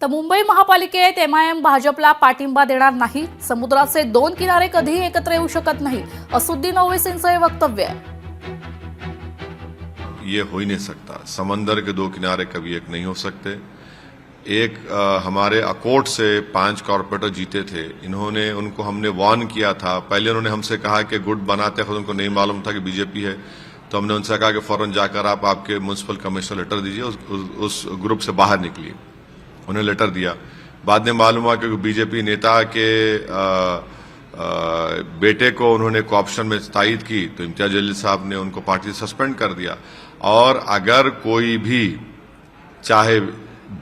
तर मुंबई महापालिकेत एमआयएम भाजपला पाठिंबा देणार नाही। समुद्राचे दोन किनारे कधीही एकत्र येऊ शकत नाही, असुद्दीन ओवैसींचं हे वक्तव्य आहे। ये हो ही नहीं सकता। समंदर के दो किनारे कभी एक नहीं हो सकते। एक हमारे अकोट से 5 कॉर्पोरेटर जीते थे। इन्होंने उनको हमने वार्न किया था। पहले उन्होंने हमसे कहा कि गुट बनाते खुद उनको नहीं मालूम था कि बीजेपी है, तो हमने उनसे कहा कि फौरन जाकर आप आपके म्युनिसिपल कमिश्नर लेटर दीजिए, उस ग्रुप से बाहर निकलिए। उन्हें लेटर दिया। बाद में मालूम हुआ कि बीजेपी नेता के बेटे को उन्होंने कोऑप्शन में तायद की, तो इम्तियाज जलील साहब ने उनको पार्टी से सस्पेंड कर दिया। और अगर कोई भी, चाहे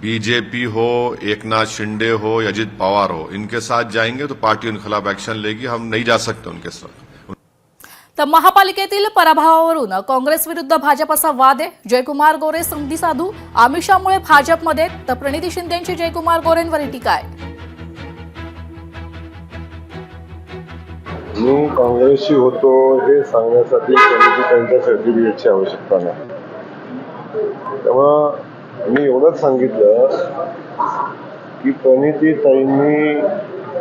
बीजेपी हो, एकनाथ शिंदे हो या अजित पवार हो, इनके साथ जाएंगे तो पार्टी उनके खिलाफ एक्शन लेगी। हम नहीं जा सकते उनके साथ। तर महापालिकेतील पराभवावरून काँग्रेस विरुद्ध भाजपचा वाद आहे। जयकुमार गोरे संधी साधू, आमिषामुळे भाजपमध्ये, तर प्रणिती शिंदेंची जयकुमार गोरेंवर टीका आहे। मी काँग्रेसशी होतो हे सांगण्यासाठी त्यांच्या सर्टिफिकेटची आवश्यकता नाही। त्यामुळे मी एवढंच सांगितलं की प्रणितीताईंनी,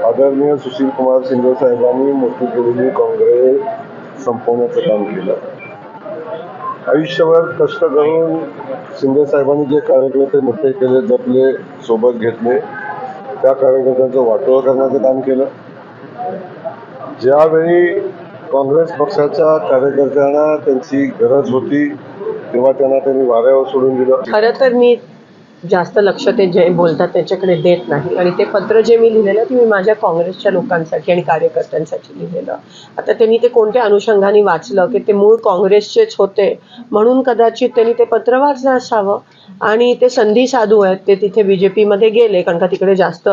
आदरणीय सुशील कुमार शिंदे साहेबांनी मोठी केलेली काँग्रेस संपवण्याचं काम केलं। आयुष्यभर कष्ट करून शिंदे साहेबांनी जे कार्यकर्ते मोठे केले, जपले, सोबत घेतले, त्या कार्यकर्त्यांचं वाटोळं करण्याचं काम केलं। ज्यावेळी काँग्रेस पक्षाच्या कार्यकर्त्यांना त्यांची गरज होती तेव्हा त्यांना त्यांनी वाऱ्यावर सोडून दिलं। खरं तर मी जास्त लक्ष ते जे बोलतात त्याच्याकडे देत नाही, आणि ते पत्र जे मी लिहिलेलं ते मी माझ्या काँग्रेसच्या लोकांसाठी आणि कार्यकर्त्यांसाठी लिहिलेलं। आता त्यांनी ते कोणत्या अनुषंगाने वाचलं की ते मूळ काँग्रेसचेच होते म्हणून कदाचित त्यांनी ते पत्र वाचलं असावं, आणि ते संधी साधू आहेत, ते तिथे बीजेपीमध्ये गेले कारण का तिकडे जास्त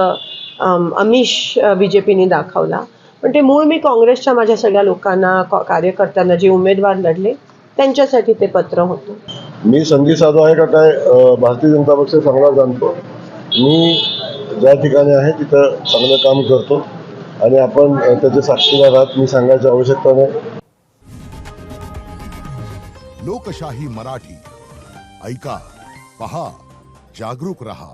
आमिष बीजेपीने दाखवला। पण ते मूळ मी काँग्रेसच्या माझ्या सगळ्या लोकांना, कार्यकर्त्यांना, जे उमेदवार लढले त्यांच्यासाठी ते पत्र होतं। मी संधी साधू आहे का काय भारतीय जनता पक्ष चांगला जाणतो। मी ज्या ठिकाणी आहे तिथं चांगलं काम करतो आणि आपण त्याचे साक्षीदार आहात, मी सांगायची आवश्यकता नाही। लोकशाही मराठी ऐका, पहा, जागरूक रहा।